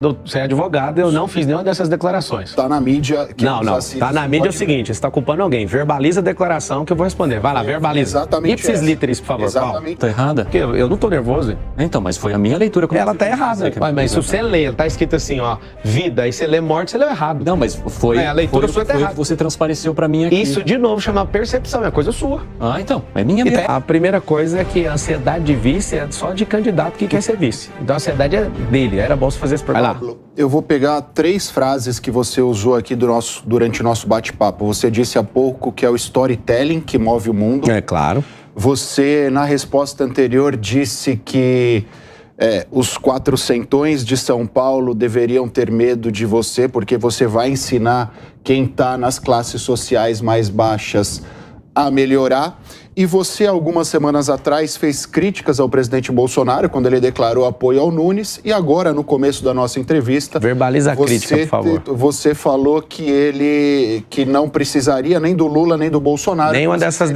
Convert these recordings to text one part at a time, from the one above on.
Você é advogado, eu não fiz nenhuma dessas declarações. Tá na mídia... Que não. Tá na mídia é o seguinte, você tá culpando alguém. Verbaliza a declaração que eu vou responder. Vai lá, verbaliza. Exatamente. Ipsis literis, por favor. Exatamente. Tá errada? Porque eu não tô nervoso. Então, mas foi a minha leitura. Ela tá errada. Mas se você lê, tá escrito assim, ó, vida, aí você lê morte, você leu errado. Não, mas foi... A leitura sua tá errada. Você transpareceu pra mim aqui. Isso, de novo, chama percepção, é coisa sua. Ah, então, é minha mesmo. A primeira coisa é que a ansiedade de vice é só de candidato que quer ser vice. Então a ansiedade é dele, era bom você fazer esse programa. Vai lá. Eu vou pegar 3 frases que você usou aqui durante o nosso bate-papo. Você disse há pouco que é o storytelling que move o mundo. É claro. Você, na resposta anterior, disse que os 400ões de São Paulo deveriam ter medo de você, porque você vai ensinar quem está nas classes sociais mais baixas a melhorar. E você, algumas semanas atrás, fez críticas ao presidente Bolsonaro quando ele declarou apoio ao Nunes. E agora, no começo da nossa entrevista... Verbaliza a crítica, por favor. Você falou que não precisaria nem do Lula, nem do Bolsonaro. Nenhuma dessas...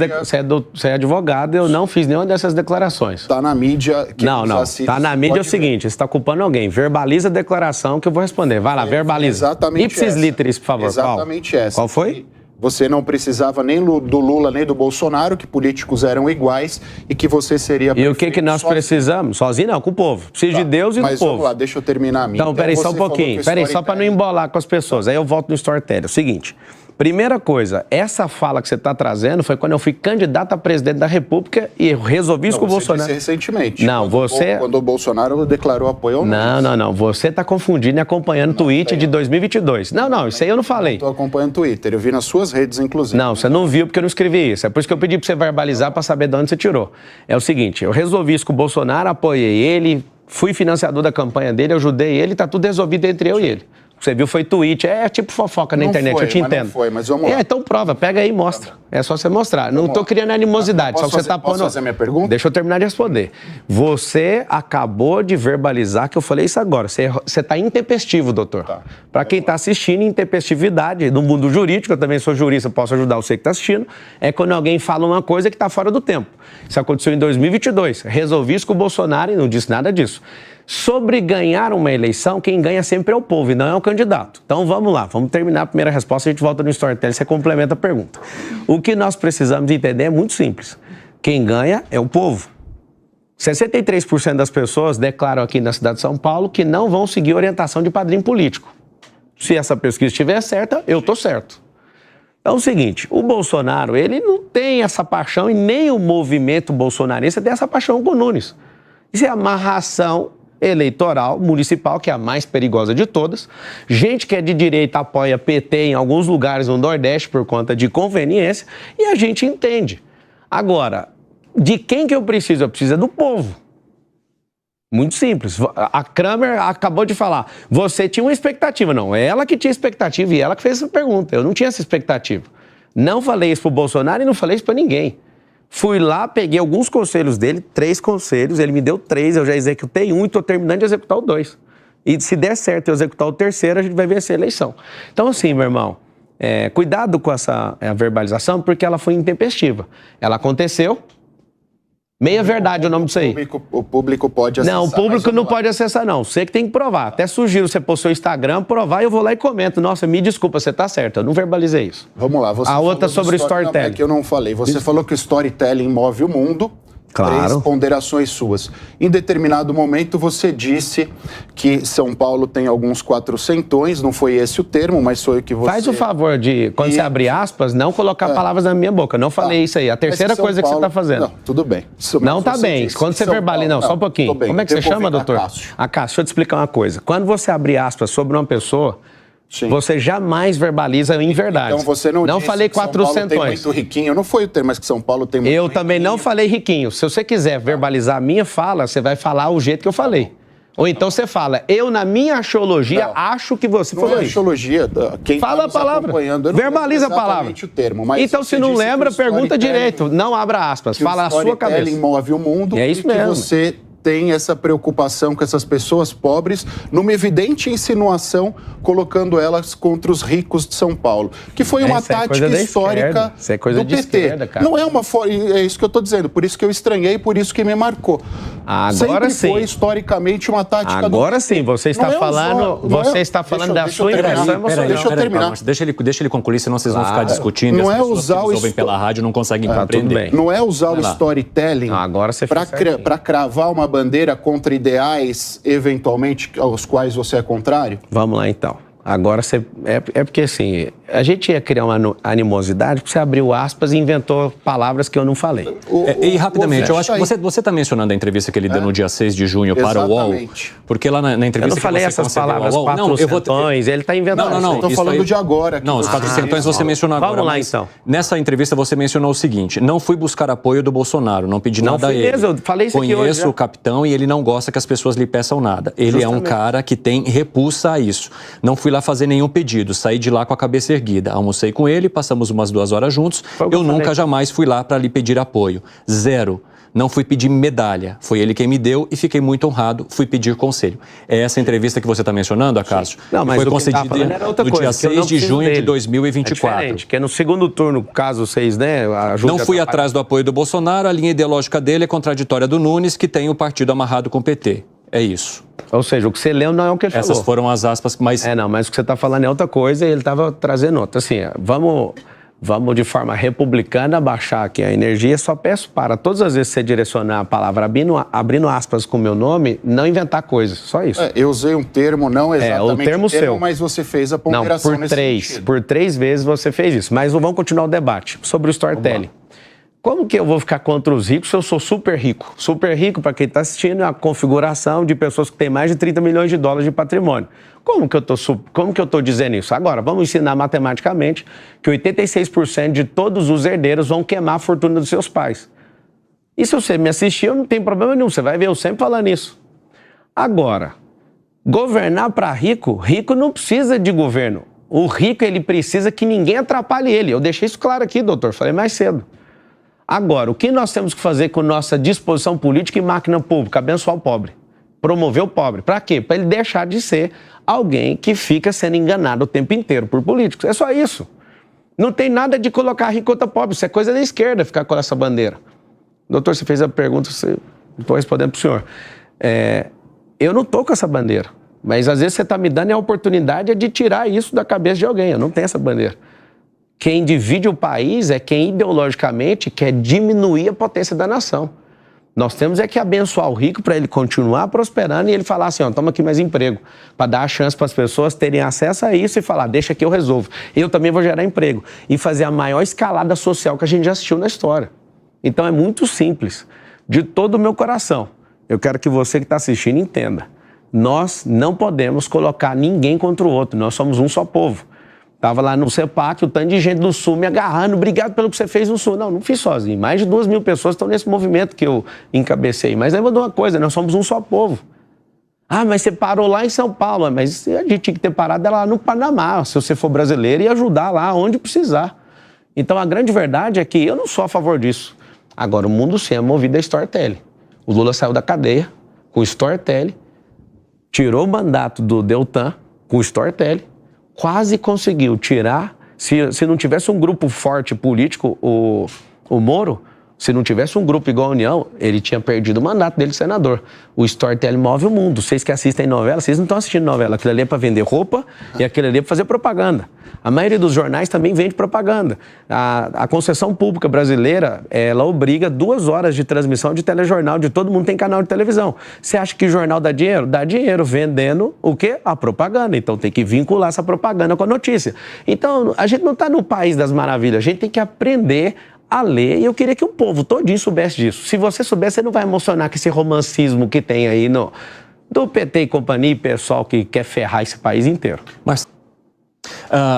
Você é advogado, eu não fiz nenhuma dessas declarações. Tá na mídia... Não. Tá na mídia é o seguinte, você tá culpando alguém. Verbaliza a declaração que eu vou responder. Vai lá, verbaliza. Exatamente. Ipsis literis, por favor. Exatamente essa. Qual foi? Você não precisava nem do Lula, nem do Bolsonaro, que políticos eram iguais e que você seria... E o que nós precisamos? Sozinho não, com o povo. Preciso de Deus e do povo. Mas vamos lá, deixa eu terminar a minha. Então, peraí só um pouquinho. Peraí, só para não embolar com as pessoas. Aí eu volto no storytelling. É o seguinte... Primeira coisa, essa fala que você está trazendo foi quando eu fui candidato a presidente da República e eu resolvi isso com o Bolsonaro. Você disse recentemente. Não, você... Quando o Bolsonaro declarou apoio ao Nunes. Não. Você está confundindo e acompanhando o tweet de 2022. Não, isso aí eu não falei. Estou acompanhando o Twitter, eu vi nas suas redes, inclusive. Não, você não viu porque eu não escrevi isso. É por isso que eu pedi para você verbalizar para saber de onde você tirou. É o seguinte, eu resolvi isso com o Bolsonaro, apoiei ele, fui financiador da campanha dele, ajudei ele, tá tudo resolvido entre eu e ele. Você viu, foi tweet, é tipo fofoca na internet, eu te entendo. Não foi, mas vamos lá. Então prova, pega aí e mostra. É só você mostrar. Não tô criando animosidade, só que você tá pondo... Posso fazer a minha pergunta? Deixa eu terminar de responder. Você acabou de verbalizar que eu falei isso agora. Você tá intempestivo, doutor. Tá. Para quem tá assistindo, intempestividade, no mundo jurídico, eu também sou jurista, posso ajudar você que tá assistindo, é quando alguém fala uma coisa que tá fora do tempo. Isso aconteceu em 2022. Resolvi isso com o Bolsonaro e não disse nada disso. Sobre ganhar uma eleição, quem ganha sempre é o povo e não é o candidato. Então vamos lá, vamos terminar a primeira resposta, a gente volta no storytelling, você complementa a pergunta. O que nós precisamos entender é muito simples. Quem ganha é o povo. 63% das pessoas declaram aqui na cidade de São Paulo que não vão seguir orientação de padrinho político. Se essa pesquisa estiver certa, eu estou certo. Então é o seguinte, o Bolsonaro, ele não tem essa paixão e nem o movimento bolsonarista tem essa paixão com o Nunes. Isso é amarração eleitoral municipal, que é a mais perigosa de todas. Gente que é de direita apoia PT em alguns lugares no Nordeste por conta de conveniência e a gente entende. Agora, de quem que eu preciso? Eu preciso do povo. Muito simples. A Kramer acabou de falar, você tinha uma expectativa. Não, é ela que tinha expectativa e ela que fez essa pergunta. Eu não tinha essa expectativa. Não falei isso pro Bolsonaro e não falei isso para ninguém. Fui lá, peguei alguns conselhos dele, 3 conselhos, ele me deu 3, eu já executei 1 e estou terminando de executar o 2. E se der certo eu executar o 3º, a gente vai vencer a eleição. Então assim, meu irmão, cuidado com essa verbalização, porque ela foi intempestiva. Ela aconteceu, meia verdade o nome disso aí. O público pode acessar. Não, o público não pode acessar não, você que tem que provar. Até sugiro você pôr seu Instagram, provar e eu vou lá e comento. Nossa, me desculpa, você tá certo, eu não verbalizei isso. Vamos lá. Você a outra sobre storytelling. Não, é que eu não falei. Você falou que o storytelling move o mundo. Claro. 3 ponderações suas. Em determinado momento você disse que São Paulo tem alguns 400ões, não foi esse o termo, mas foi o que você... Faz o favor de, quando você abrir aspas, não colocar palavras na minha boca. Não falei isso aí. A terceira coisa que você está fazendo. Não, tudo bem. Não tá bem. Quando você verbaliza... Não, só um pouquinho. Como é que você chama, doutor? Cássio, deixa eu te explicar uma coisa. Quando você abrir aspas sobre uma pessoa... Sim. Você jamais verbaliza em verdade. Então você não disse falei que São Paulo 400. Tem muito riquinho. Não foi o termo, mas que São Paulo tem muito Eu riquinho. também não falei riquinho. Se você quiser verbalizar a minha fala, você vai falar o jeito que eu falei. Ou então você fala, eu na minha axiologia acho que você falou isso. Não é axiologia. Quem fala a palavra. Verbaliza a palavra. O termo, mas então se não lembra, pergunta direito. Não abra aspas. Fala a sua cabeça. O storytelling move o mundo. É isso e mesmo. Que você tem essa preocupação com essas pessoas pobres numa evidente insinuação, colocando elas contra os ricos de São Paulo, que foi uma tática histórica do PT. Esquerda, cara. Não é uma... É isso que eu estou dizendo, por isso que eu estranhei, por isso que me marcou. Agora sim. Foi historicamente uma tática. Agora sim, você está falando, da sua impressão emocional. Deixa eu terminar. Calma, deixa ele concluir, senão vocês vão ficar discutindo. Não e as é pessoas usar que nos ouvem pela rádio não conseguem compreender. Não é usar o storytelling para cravar uma bandeira contra ideais, eventualmente, aos quais você é contrário? Vamos lá, então. Agora é porque assim, a gente ia criar uma animosidade porque você abriu aspas e inventou palavras que eu não falei. E rapidamente, eu acho que você está mencionando a entrevista que ele deu no dia 6 de junho para o UOL, porque lá na entrevista eu não falei que você essas palavras, UOL, quatrocentões, ele está inventando. Não, estou falando de agora. Não, os quatrocentões você mencionou agora. Vamos lá, então. Nessa entrevista você mencionou o seguinte: não fui buscar apoio do Bolsonaro, não pedi nada a ele. Mesmo, eu falei isso aqui hoje. Conheço o capitão e ele não gosta que as pessoas lhe peçam nada. Ele é um cara que tem repulsa a isso. Não fui lá fazer nenhum pedido, saí de lá com a cabeça erguida. Almocei com ele, passamos umas 2 horas juntos. Eu nunca jamais fui lá para lhe pedir apoio. 0. Não fui pedir medalha. Foi ele quem me deu e fiquei muito honrado. Fui pedir conselho. É essa entrevista que você está mencionando, Acácio? Não, mas foi concedida no dia 6 de junho de 2024. É diferente, que é no segundo turno, caso vocês, né? Não fui atrás do apoio do Bolsonaro. A linha ideológica dele é contraditória do Nunes, que tem o partido amarrado com o PT. É isso. Ou seja, o que você leu não é o que ele falou. Essas foram as aspas, mas... mas o que você está falando é outra coisa e ele estava trazendo outra. Assim, vamos de forma republicana baixar aqui a energia. Só peço para todas as vezes que você direcionar a palavra abrindo aspas com o meu nome, não inventar coisas. Só isso. Eu usei um termo, não exatamente o termo seu. Mas você fez a ponderação nesse sentido. Por 3 vezes você fez isso. Mas vamos continuar o debate sobre o storytelling. Como que eu vou ficar contra os ricos se eu sou super rico? Super rico, para quem está assistindo, é a configuração de pessoas que têm mais de 30 milhões de dólares de patrimônio. Como que eu estou dizendo isso? Agora, vamos ensinar matematicamente que 86% de todos os herdeiros vão queimar a fortuna dos seus pais. E se você me assistir, eu não tenho problema nenhum. Você vai ver eu sempre falando isso. Agora, governar para rico, rico não precisa de governo. O rico, ele precisa que ninguém atrapalhe ele. Eu deixei isso claro aqui, doutor. Falei mais cedo. Agora, o que nós temos que fazer com nossa disposição política e máquina pública? Abençoar o pobre. Promover o pobre. Para quê? Para ele deixar de ser alguém que fica sendo enganado o tempo inteiro por políticos. É só isso. Não tem nada de colocar rico contra pobre. Isso é coisa da esquerda, ficar com essa bandeira. Doutor, você fez a pergunta, estou respondendo para o senhor. Eu não estou com essa bandeira. Mas às vezes você está me dando a oportunidade de tirar isso da cabeça de alguém. Eu não tenho essa bandeira. Quem divide o país é quem ideologicamente quer diminuir a potência da nação. Nós temos que abençoar o rico para ele continuar prosperando e ele falar assim, toma aqui mais emprego, para dar a chance para as pessoas terem acesso a isso e falar, deixa que eu resolvo. Eu também vou gerar emprego e fazer a maior escalada social que a gente já assistiu na história. Então é muito simples, de todo o meu coração. Eu quero que você que está assistindo entenda. Nós não podemos colocar ninguém contra o outro, nós somos um só povo. Estava lá no CEPAC, o tanto de gente do Sul me agarrando, obrigado pelo que você fez no Sul. Não fiz sozinho. Mais de 2.000 pessoas estão nesse movimento que eu encabecei. Mas lembra de uma coisa, nós somos um só povo. Mas você parou lá em São Paulo. Mas a gente tinha que ter parado lá no Panamá, se você for brasileiro, e ajudar lá onde precisar. Então a grande verdade é que eu não sou a favor disso. Agora, o mundo sim é movido a storytelling. O Lula saiu da cadeia com storytelling, tirou o mandato do Deltan com storytelling, quase conseguiu tirar, se não tivesse um grupo forte político, o Moro, se não tivesse um grupo igual a União, ele tinha perdido o mandato dele de senador. O storytelling move o mundo. Vocês que assistem novela, vocês não estão assistindo novela. Aquilo ali é para vender roupa e aquilo ali é para fazer propaganda. A maioria dos jornais também vende propaganda. A concessão pública brasileira, ela obriga 2 horas de transmissão de telejornal, de todo mundo tem canal de televisão. Você acha que o jornal dá dinheiro? Dá dinheiro vendendo o quê? A propaganda. Então tem que vincular essa propaganda com a notícia. Então a gente não está no país das maravilhas, a gente tem que aprender a ler, e eu queria que o povo todinho soubesse disso. Se você soubesse, você não vai emocionar com esse romancismo que tem aí do PT e companhia e pessoal que quer ferrar esse país inteiro.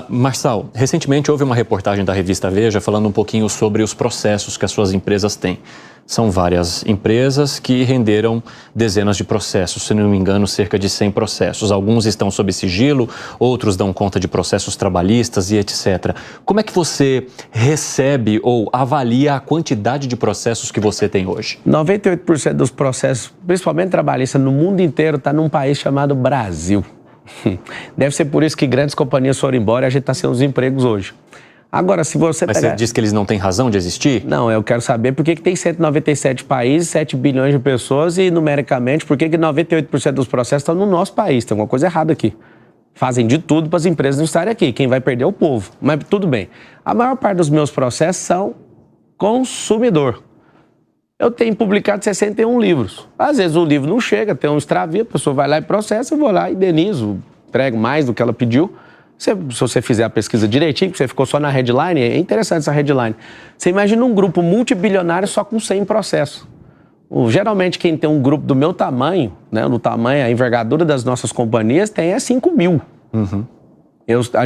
Marçal, recentemente houve uma reportagem da revista Veja falando um pouquinho sobre os processos que as suas empresas têm. São várias empresas que renderam dezenas de processos, se não me engano, cerca de 100 processos. Alguns estão sob sigilo, outros dão conta de processos trabalhistas e etc. Como é que você recebe ou avalia a quantidade de processos que você tem hoje? 98% dos processos, principalmente trabalhistas, no mundo inteiro, está num país chamado Brasil. Deve ser por isso que grandes companhias foram embora e a gente está sem os empregos hoje. Agora, se você Mas você diz que eles não têm razão de existir? Não, eu quero saber por que tem 197 países, 7 bilhões de pessoas e, numericamente, por que 98% dos processos estão no nosso país. Tem alguma coisa errada aqui. Fazem de tudo para as empresas não estarem aqui. Quem vai perder é o povo. Mas tudo bem. A maior parte dos meus processos são consumidor. Eu tenho publicado 61 livros. Às vezes o livro não chega, tem um extravio, a pessoa vai lá e processa, eu vou lá e indenizo, entrego mais do que ela pediu. Se você fizer a pesquisa direitinho, porque você ficou só na headline, é interessante essa headline. Você imagina um grupo multibilionário só com 100 processos. Geralmente quem tem um grupo do meu tamanho, né, no tamanho, a envergadura das nossas companhias, tem 5 mil. Uhum. A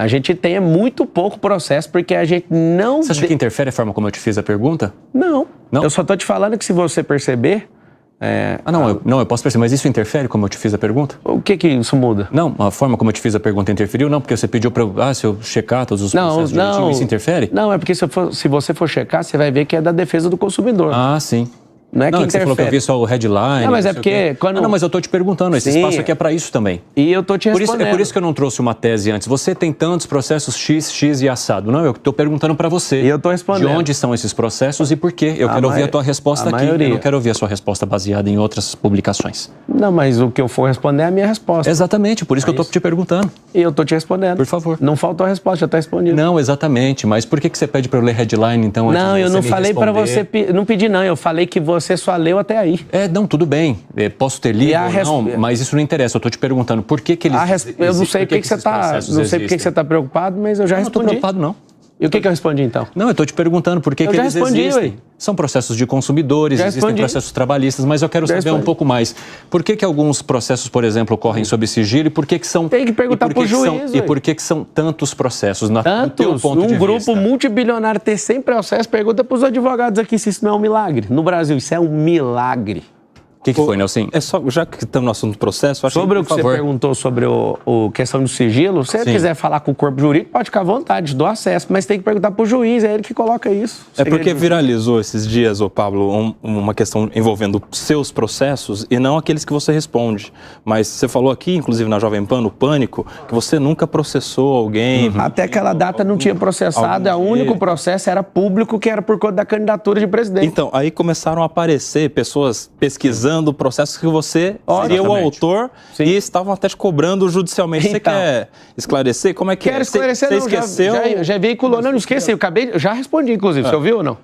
gente tem muito pouco processo porque a gente não... Você acha que interfere a forma como eu te fiz a pergunta? Não. Não? Eu só estou te falando que se você perceber... Eu posso perceber, mas isso interfere como eu te fiz a pergunta? O que isso muda? Não, a forma como eu te fiz a pergunta interferiu? Não, porque você pediu para se eu checar todos os processos direitinho, isso interfere? Não, é porque se você for checar, você vai ver que é da defesa do consumidor. Ah, sim. Não é que interfere. Você falou que eu vi só o headline. Não, mas é porque... Não, mas eu estou te perguntando, esse espaço aqui é para isso também. E eu estou te respondendo. É por isso que eu não trouxe uma tese antes. Você tem tantos processos X e assado. Não, eu estou perguntando para você. E eu estou respondendo. De onde são esses processos e por quê? Eu quero ouvir a tua resposta aqui. Eu não quero ouvir a sua resposta baseada em outras publicações. Não, mas o que eu for responder é a minha resposta. Exatamente, por isso que eu estou te perguntando. E eu estou te respondendo. Por favor. Não faltou a resposta, já está respondido. Não, exatamente. Mas por que você pede para eu ler headline, então? Não, eu não falei para você... Não pedi, não. Eu falei que você só leu até aí. Não, tudo bem. Posso ter lido ou não, mas isso não interessa. Eu estou te perguntando por que eles eu não sei por que você está... Não sei por que você está preocupado, mas eu já respondi. Não estou preocupado, não. E o que eu respondi, então? Não, eu estou te perguntando por que eles existem. São processos de consumidores, existem processos trabalhistas, mas eu quero saber um pouco mais. Por que alguns processos, por exemplo, ocorrem sob sigilo e por que são... Tem que perguntar para o juiz. E por que são tantos processos? Tantos? Um grupo multibilionário ter 100 processos, pergunta para os advogados aqui se isso não é um milagre. No Brasil, isso é um milagre. O que foi, Nelson? Já que estamos no assunto do processo... Acho sobre o que você perguntou sobre a questão do sigilo, se você quiser falar com o corpo jurídico, pode ficar à vontade, dou acesso, mas tem que perguntar para o juiz, é ele que coloca isso. É porque viralizou esses dias, Pablo, uma questão envolvendo seus processos e não aqueles que você responde. Mas você falou aqui, inclusive na Jovem Pan, no Pânico, que você nunca processou alguém. Até aquela data não tinha processado, o único processo era público, que era por conta da candidatura de presidente. Então, aí começaram a aparecer pessoas pesquisando processos que você seria o autor e estavam até te cobrando judicialmente. Você quer esclarecer? Como é que Quero esclarecer, você esqueceu? Já veiculou, não esqueci, já respondi, inclusive, você ouviu ou não?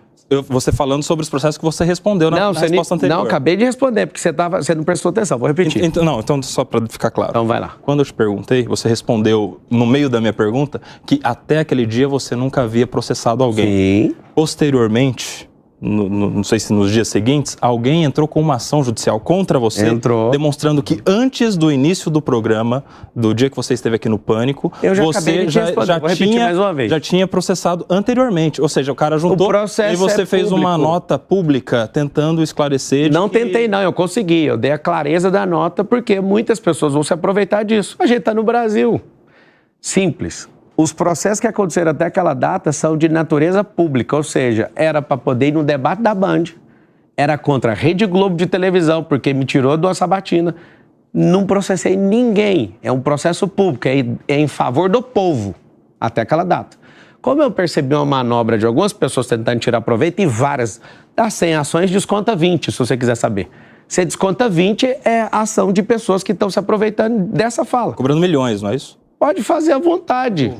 Você falando sobre os processos que você respondeu na resposta anterior. Não, acabei de responder, porque você não prestou atenção, vou repetir. Então só para ficar claro. Então vai lá. Quando eu te perguntei, você respondeu, no meio da minha pergunta, que até aquele dia você nunca havia processado alguém. Sim. Posteriormente... não sei se nos dias seguintes, alguém entrou com uma ação judicial contra você, demonstrando que antes do início do programa, do dia que você esteve aqui no Pânico, você já tinha processado anteriormente. Ou seja, o cara juntou e você fez uma nota pública tentando esclarecer. Não tentei, não. Eu consegui. Eu dei a clareza da nota porque muitas pessoas vão se aproveitar disso. A gente está no Brasil. Simples. Os processos que aconteceram até aquela data são de natureza pública, ou seja, era para poder ir no debate da Band, era contra a Rede Globo de televisão, porque me tirou de uma sabatina. Não processei ninguém, é um processo público, é em favor do povo, até aquela data. Como eu percebi uma manobra de algumas pessoas tentando tirar proveito, e várias, das 100 ações, desconta 20, se você quiser saber. Você desconta 20, é ação de pessoas que estão se aproveitando dessa fala. Cobrando milhões, não é isso? Pode fazer à vontade.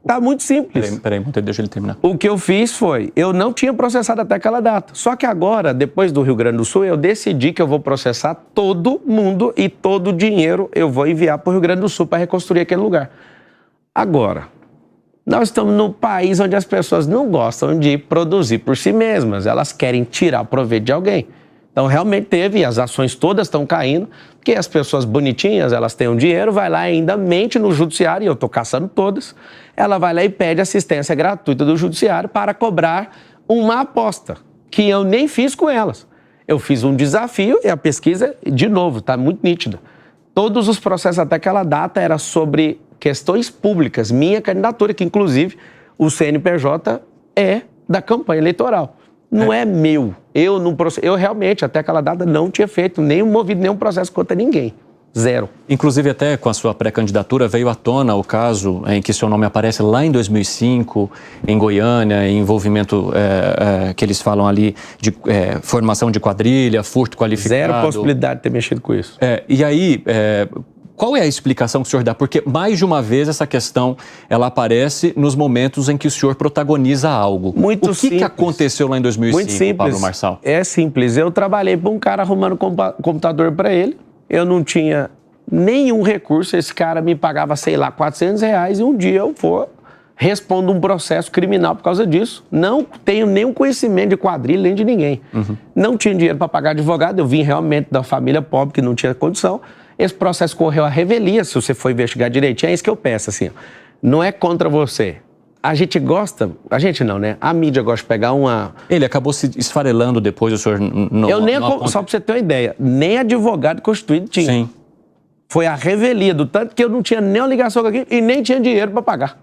Tá muito simples. Peraí, deixa ele terminar. O que eu fiz foi, eu não tinha processado até aquela data. Só que agora, depois do Rio Grande do Sul, eu decidi que eu vou processar todo mundo e todo o dinheiro eu vou enviar para o Rio Grande do Sul para reconstruir aquele lugar. Agora, nós estamos num país onde as pessoas não gostam de produzir por si mesmas. Elas querem tirar proveito de alguém. Então, realmente teve, e as ações todas estão caindo, porque as pessoas bonitinhas, elas têm um dinheiro, vai lá e ainda mente no judiciário, e eu estou caçando todas, ela vai lá e pede assistência gratuita do judiciário para cobrar uma aposta, que eu nem fiz com elas. Eu fiz um desafio e a pesquisa, de novo, está muito nítida. Todos os processos até aquela data eram sobre questões públicas, minha candidatura, que inclusive o CNPJ é da campanha eleitoral. Não é meu. Eu realmente, até aquela data, não tinha feito, nem movido nenhum processo contra ninguém. Zero. Inclusive, até com a sua pré-candidatura, veio à tona o caso em que seu nome aparece lá em 2005, em Goiânia, envolvimento que eles falam ali de formação de quadrilha, furto qualificado. Zero possibilidade de ter mexido com isso. E aí, qual é a explicação que o senhor dá? Porque mais de uma vez essa questão ela aparece nos momentos em que o senhor protagoniza algo. Muito simples. O que aconteceu lá em 2005, Muito simples. Pablo Marçal? É simples. Eu trabalhei para um cara arrumando computador para ele. Eu não tinha nenhum recurso. Esse cara me pagava, sei lá, R$400 e um dia eu respondo um processo criminal por causa disso. Não tenho nenhum conhecimento de quadrilha nem de ninguém. Não tinha dinheiro para pagar advogado. Eu vim realmente da família pobre que não tinha condição. Esse processo correu à revelia, se você for investigar direitinho. É isso que eu peço, assim. Não é contra você. A gente gosta... A gente não, né? A mídia gosta de pegar uma... Ele acabou se esfarelando depois, o senhor não... Só para você ter uma ideia, nem advogado constituído tinha. Sim. Foi a revelia do tanto que eu não tinha nem uma ligação com aquilo e nem tinha dinheiro para pagar.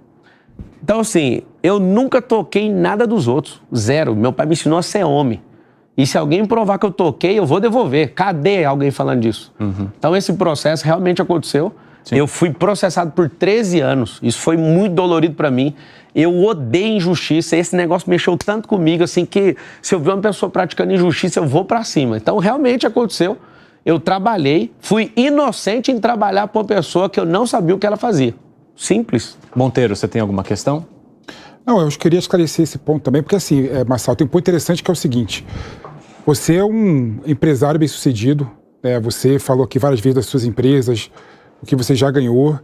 Então, assim, eu nunca toquei em nada dos outros. Zero. Meu pai me ensinou a ser homem. E se alguém provar que eu toquei, eu vou devolver. Cadê alguém falando disso? Então, esse processo realmente aconteceu. Sim. Eu fui processado por 13 anos. Isso foi muito dolorido para mim. Eu odeio injustiça. Esse negócio mexeu tanto comigo, assim, que se eu ver uma pessoa praticando injustiça, eu vou para cima. Então, realmente aconteceu. Eu trabalhei, fui inocente em trabalhar para uma pessoa que eu não sabia o que ela fazia. Simples. Monteiro, você tem alguma questão? Não, eu queria esclarecer esse ponto também, porque assim, Marçal, tem um ponto interessante que é o seguinte. Você é um empresário bem-sucedido, né? Você falou aqui várias vezes das suas empresas, o que você já ganhou,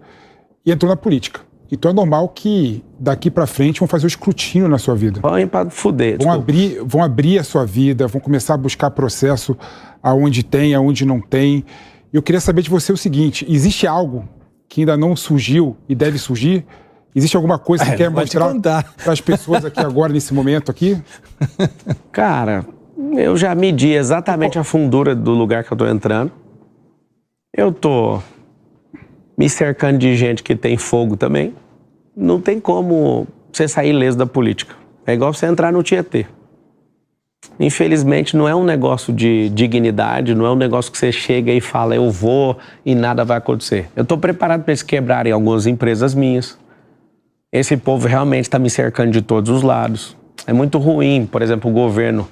e entrou na política. Então é normal que daqui para frente vão fazer o escrutínio na sua vida. Põe para fuder. Vão abrir a sua vida, vão começar a buscar processo aonde tem, aonde não tem. E eu queria saber de você o seguinte, existe algo que ainda não surgiu e deve surgir? Existe alguma coisa que você quer mostrar para as pessoas aqui agora, nesse momento aqui? Cara, eu já medi exatamente a fundura do lugar que eu tô entrando. Eu tô me cercando de gente que tem fogo também. Não tem como você sair ileso da política. É igual você entrar no Tietê. Infelizmente, não é um negócio de dignidade, não é um negócio que você chega e fala, eu vou e nada vai acontecer. Eu tô preparado para eles quebrarem algumas empresas minhas. Esse povo realmente está me cercando de todos os lados. É muito ruim, por exemplo, o governo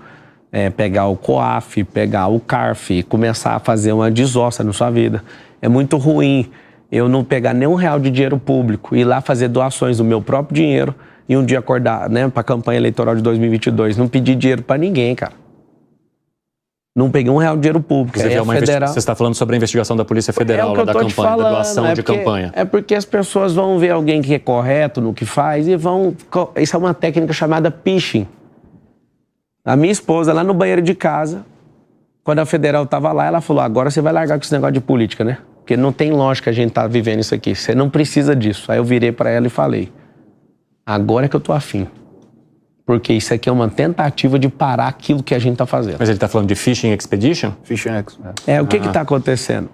pegar o COAF, pegar o CARF e começar a fazer uma desossa na sua vida. É muito ruim eu não pegar nenhum real de dinheiro público e ir lá fazer doações do meu próprio dinheiro e um dia acordar, né, para a campanha eleitoral de 2022. Não pedir dinheiro para ninguém, cara. Não peguei um real de dinheiro público. Você está falando sobre a investigação da Polícia Federal, lá da campanha, da doação de campanha. É porque as pessoas vão ver alguém que é correto no que faz e vão... Isso é uma técnica chamada phishing. A minha esposa, lá no banheiro de casa, quando a Federal estava lá, ela falou, agora você vai largar com esse negócio de política, né? Porque não tem lógica a gente estar vivendo isso aqui. Você não precisa disso. Aí eu virei para ela e falei, agora é que eu tô afim. Porque isso aqui é uma tentativa de parar aquilo que a gente está fazendo. Mas ele está falando de Phishing Expedition? Phishing Expedition. O que está acontecendo?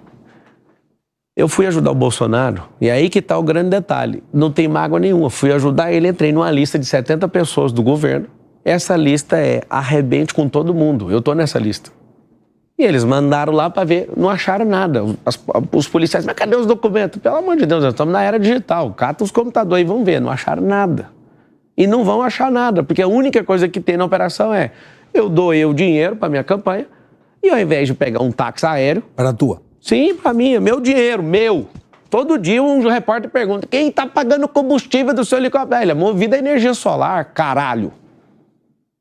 Eu fui ajudar o Bolsonaro, e aí que está o grande detalhe. Não tem mágoa nenhuma. Fui ajudar ele, entrei numa lista de 70 pessoas do governo. Essa lista é arrebente com todo mundo. Eu tô nessa lista. E eles mandaram lá para ver, não acharam nada. Os policiais, mas cadê os documentos? Pelo amor de Deus, nós estamos na era digital. Cata os computadores e vão ver. Não acharam nada. E não vão achar nada, porque a única coisa que tem na operação é eu doei o dinheiro para minha campanha e ao invés de pegar um táxi aéreo... Para a tua? Sim, para mim, é meu dinheiro, meu. Todo dia um repórter pergunta, quem está pagando o combustível do seu helicóptero? Ele é movido a energia solar, caralho.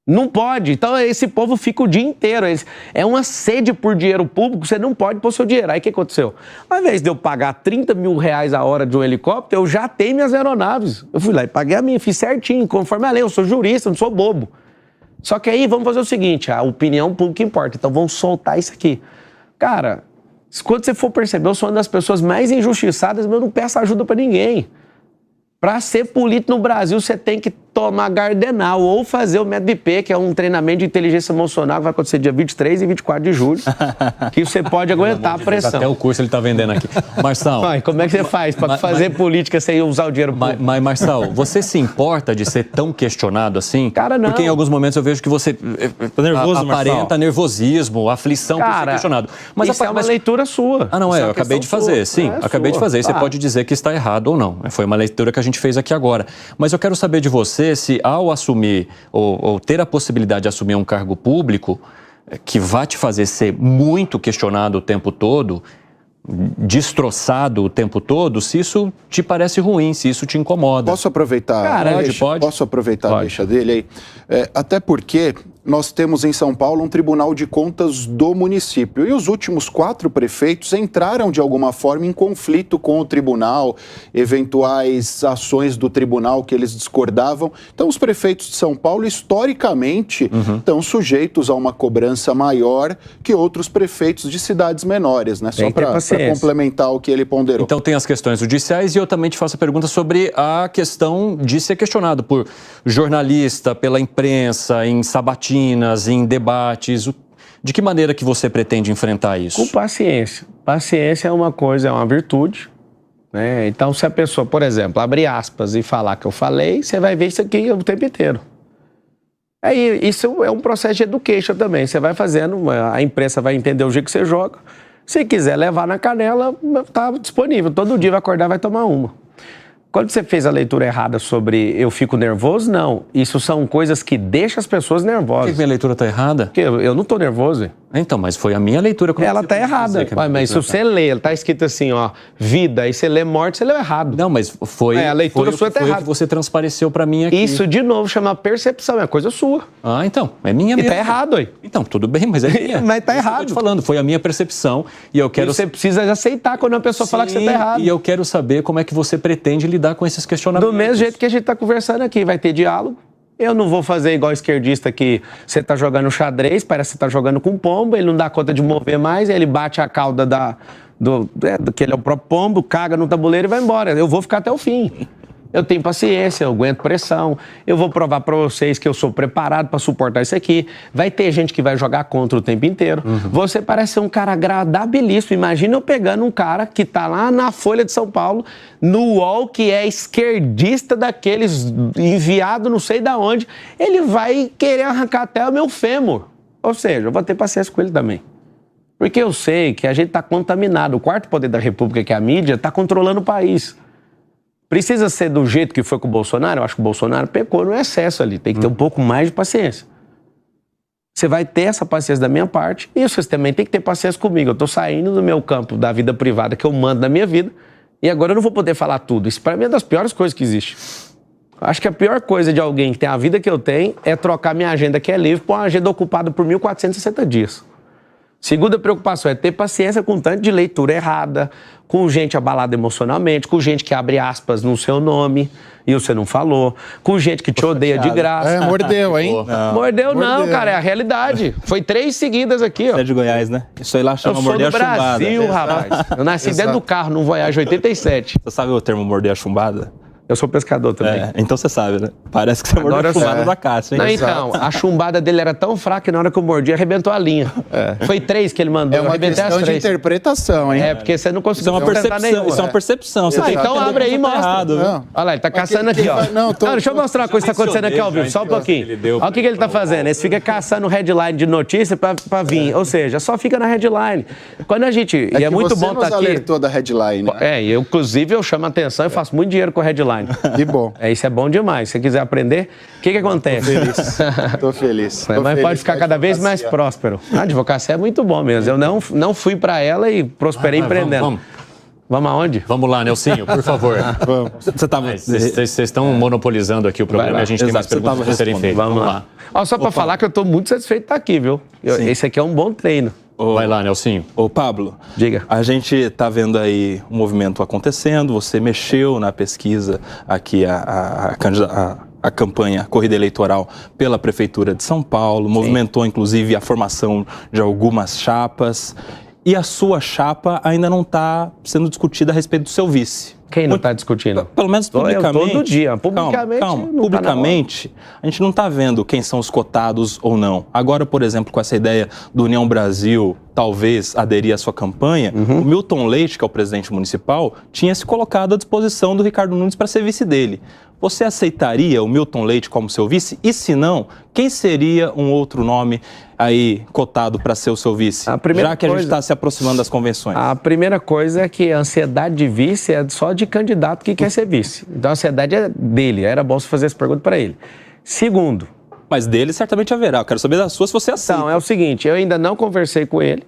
Não pode. Então esse povo fica o dia inteiro. É uma sede por dinheiro público, você não pode pôr seu dinheiro. Aí o que aconteceu? Ao invés de eu pagar 30 mil reais a hora de um helicóptero, eu já tenho minhas aeronaves. Eu fui lá e paguei a minha, fiz certinho, conforme a lei. Eu sou jurista, não sou bobo. Só que aí vamos fazer o seguinte, a opinião pública importa. Então vamos soltar isso aqui. Cara, quando você for perceber, eu sou uma das pessoas mais injustiçadas, mas eu não peço ajuda pra ninguém. Para ser político no Brasil, você tem que tomar Gardenal ou fazer o método IP, que é um treinamento de inteligência emocional que vai acontecer dia 23 e 24 de julho, que você pode aguentar a pressão. Até o curso ele está vendendo aqui. Marçal... Como é que você faz para fazer política sem usar o dinheiro público? Mas, Marçal, você se importa de ser tão questionado assim? Cara, não. Porque em alguns momentos eu vejo que você nervoso, aparenta nervosismo, aflição por ser questionado. Mas isso é uma leitura sua. Não é? Eu acabei de fazer, sim. Acabei de fazer. E você pode dizer que está errado ou não. Foi uma leitura que a gente fez aqui agora. Mas eu quero saber de você se ao assumir ou ter a possibilidade de assumir um cargo público que vai te fazer ser muito questionado o tempo todo, destroçado o tempo todo, se isso te parece ruim, se isso te incomoda. Posso aproveitar? Pode. Posso aproveitar a deixa dele aí? Até porque nós temos em São Paulo um Tribunal de Contas do município e os últimos 4 prefeitos entraram de alguma forma em conflito com o tribunal, eventuais ações do tribunal que eles discordavam. Então os prefeitos de São Paulo historicamente estão sujeitos a uma cobrança maior que outros prefeitos de cidades menores, né? Só para complementar o que ele ponderou. Então tem as questões judiciais e eu também te faço a pergunta sobre a questão de ser questionado por jornalista, pela imprensa, em sabatinas, em debates. De que maneira que você pretende enfrentar isso? Com paciência. Paciência é uma coisa, é uma virtude, né? Então, se a pessoa, por exemplo, abrir aspas e falar que eu falei, você vai ver isso aqui o tempo inteiro. Aí, isso é um processo de education também. Você vai fazendo, a imprensa vai entender o jeito que você joga. Se quiser levar na canela, está disponível. Todo dia vai acordar e vai tomar uma. Quando você fez a leitura errada sobre eu fico nervoso, não. Isso são coisas que deixam as pessoas nervosas. Por que minha leitura está errada? Porque eu não estou nervoso. Então, mas foi a minha leitura. Ela está errada. Mas se você lê, ela está escrito assim, ó, vida, e você lê morte, você leu errado. Não, mas foi a leitura sua está errada. Foi o que você transpareceu para mim aqui. Isso, de novo, chama percepção, é coisa sua. Então, é minha mesmo. E está errado, aí. Então, tudo bem, mas é minha. Mas está errado. Eu tô te falando, foi a minha percepção e eu quero... E você precisa aceitar quando a pessoa falar que você está errado. E eu quero saber como é que você pretende lidar com esses questionamentos. Do mesmo jeito que a gente está conversando aqui, vai ter diálogo. Eu não vou fazer igual esquerdista que você está jogando xadrez, parece que você está jogando com pombo, ele não dá conta de mover mais, ele bate a cauda que ele é o próprio pombo, caga no tabuleiro e vai embora. Eu vou ficar até o fim. Eu tenho paciência, eu aguento pressão, eu vou provar para vocês que eu sou preparado para suportar isso aqui. Vai ter gente que vai jogar contra o tempo inteiro. Você parece ser um cara agradabilíssimo. Imagina eu pegando um cara que está lá na Folha de São Paulo, no UOL, que é esquerdista daqueles enviado não sei de onde, ele vai querer arrancar até o meu fêmur. Ou seja, eu vou ter paciência com ele também. Porque eu sei que a gente está contaminado. O quarto poder da República, que é a mídia, está controlando o país. Precisa ser do jeito que foi com o Bolsonaro? Eu acho que o Bolsonaro pecou no excesso ali. Tem que ter um pouco mais de paciência. Você vai ter essa paciência da minha parte e você também tem que ter paciência comigo. Eu estou saindo do meu campo da vida privada que eu mando na minha vida e agora eu não vou poder falar tudo. Isso para mim é das piores coisas que existe. Acho que a pior coisa de alguém que tem a vida que eu tenho é trocar minha agenda que é livre por uma agenda ocupada por 1.460 dias. Segunda preocupação é ter paciência com tanto de leitura errada, com gente abalada emocionalmente, com gente que abre aspas no seu nome e você não falou, com gente que te odeia de graça. Mordeu, hein? Mordeu não, cara, é a realidade. Foi 3 seguidas aqui, ó. Você é de Goiás, né? Isso aí lá chama morder a chumbada. Eu sou do Brasil, rapaz. Eu nasci dentro do carro, num Voyage 87. Você sabe o termo morder a chumbada? Eu sou pescador também. Então você sabe, né? Parece que você mordeu a chumbada da Cássia, hein? Não, então, a chumbada dele era tão fraca que na hora que eu mordi, arrebentou a linha. Foi 3 que ele mandou, eu arrebentei as 3. É uma questão de interpretação, hein? Porque você não conseguiu Isso é uma percepção. Você então abre aí e mostra. Errado, olha lá, ele tá caçando aqui, ó. Deixa eu mostrar uma coisa que tá acontecendo aqui ao vivo, só um pouquinho. Olha o que ele tá fazendo. Ele fica caçando headline de notícia pra vir. Ou seja, só fica na headline. Quando a gente... E é muito bom estar aqui. Você alertou da headline. Inclusive eu chamo a atenção e faço muito dinheiro com headline. Que bom. Isso é bom demais. Se você quiser aprender, o que acontece? Tô feliz. Mas pode ficar cada vez mais próspero. A advocacia é muito bom mesmo. Eu não fui para ela e prosperei empreendendo. Vamos aonde? Vamos lá, Nelsinho, por favor. Vocês estão monopolizando aqui o programa e a gente tem mais perguntas para serem feitas. Vamos lá. Só para falar que eu estou muito satisfeito de estar aqui, viu? Esse aqui é um bom treino. Vai lá, Nelsinho. Ô, Pablo. Diga. A gente está vendo aí um movimento acontecendo, você mexeu na pesquisa aqui, a campanha, a corrida eleitoral pela Prefeitura de São Paulo, movimentou inclusive a formação de algumas chapas e a sua chapa ainda não está sendo discutida a respeito do seu vice. Quem não está discutindo? Pelo menos publicamente. Todo dia. Publicamente, calma. Publicamente, a gente não está vendo quem são os cotados ou não. Agora, por exemplo, com essa ideia do União Brasil talvez aderir à sua campanha, o Milton Leite, que é o presidente municipal, tinha se colocado à disposição do Ricardo Nunes para ser vice dele. Você aceitaria o Milton Leite como seu vice? E se não, quem seria um outro nome aí cotado para ser o seu vice? Já que a gente está se aproximando das convenções. A primeira coisa é que a ansiedade de vice é só de candidato que quer ser vice. Então a ansiedade é dele. Era bom você fazer essa pergunta para ele. Segundo. Mas dele certamente haverá. Eu quero saber da sua se você aceita. Então, é o seguinte, eu ainda não conversei com ele.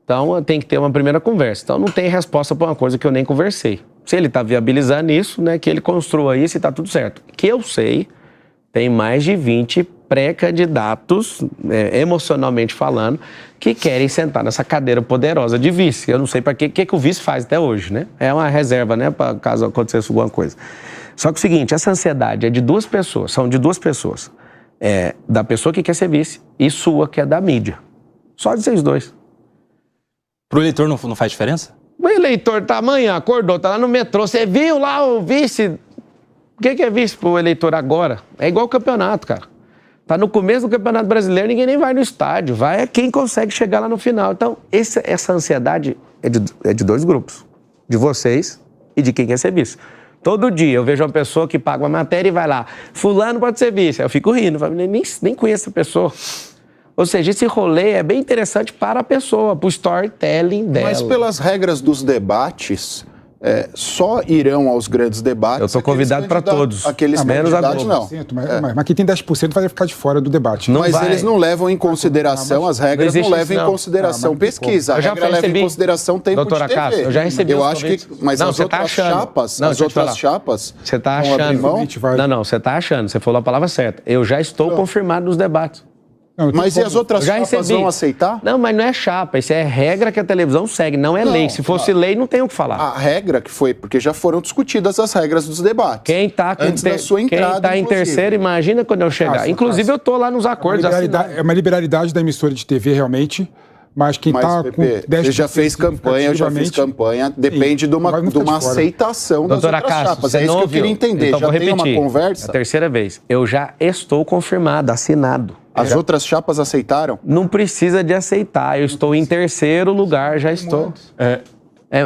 Então tem que ter uma primeira conversa. Então não tem resposta para uma coisa que eu nem conversei. Se ele está viabilizando isso, né, que ele construa isso e está tudo certo. Que eu sei, tem mais de 20 pré-candidatos, emocionalmente falando, que querem sentar nessa cadeira poderosa de vice. Eu não sei para que o vice faz até hoje, né? É uma reserva, né, para caso acontecesse alguma coisa. Só que o seguinte, essa ansiedade é de duas pessoas, são de duas pessoas. Da pessoa que quer ser vice e sua, que é da mídia. Só de vocês dois. Pro eleitor não faz diferença? O eleitor tá amanhã, acordou, tá lá no metrô, você viu lá o vice? O que é vice pro eleitor agora? É igual o campeonato, cara. Tá no começo do Campeonato Brasileiro, ninguém nem vai no estádio, vai quem consegue chegar lá no final. Então, essa ansiedade é de dois grupos, de vocês e de quem quer ser vice. Todo dia eu vejo uma pessoa que paga uma matéria e vai lá, fulano pode ser vice. Eu fico rindo, nem conheço a pessoa. Ou seja, esse rolê é bem interessante para a pessoa, para o storytelling dela. Mas pelas regras dos debates, só irão aos grandes debates... Eu estou convidado para todos. Aqueles candidatos, não. Mas quem tem 10% vai ficar de fora do debate. Mas eles não levam em consideração, as regras não levam em consideração pesquisa. A regra leva em consideração tempo de TV. Cássio, eu já recebi eu acho que, mas não, as outras chapas... Não, as outras chapas... Você está achando... Não, você está achando. Você falou a palavra certa. Eu já estou confirmado nos debates. Não, mas e as outras chapas vão aceitar? Não, mas não é chapa, isso é regra que a televisão segue, não é lei. Se fosse lei, não tem o que falar. A regra que foi, porque já foram discutidas as regras dos debates. Quem está da sua entrada, em terceiro, imagina quando eu chegar. Inclusive, eu estou lá nos acordos. É uma liberalidade da emissora de TV, realmente. Mas quem está com 10%... Você já fez campanha, eu já fiz campanha. Depende de uma aceitação das outras chapas. É isso que eu queria entender. Então, já tem uma conversa? A terceira vez. Eu já estou confirmado, assinado. As outras chapas aceitaram? Não precisa de aceitar. Eu estou em terceiro lugar, já estou.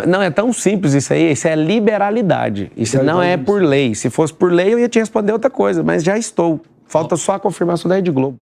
Não, é tão simples isso aí. Isso é liberalidade. Isso não é por lei. Se fosse por lei, eu ia te responder outra coisa. Mas já estou. Falta só a confirmação da Rede Globo.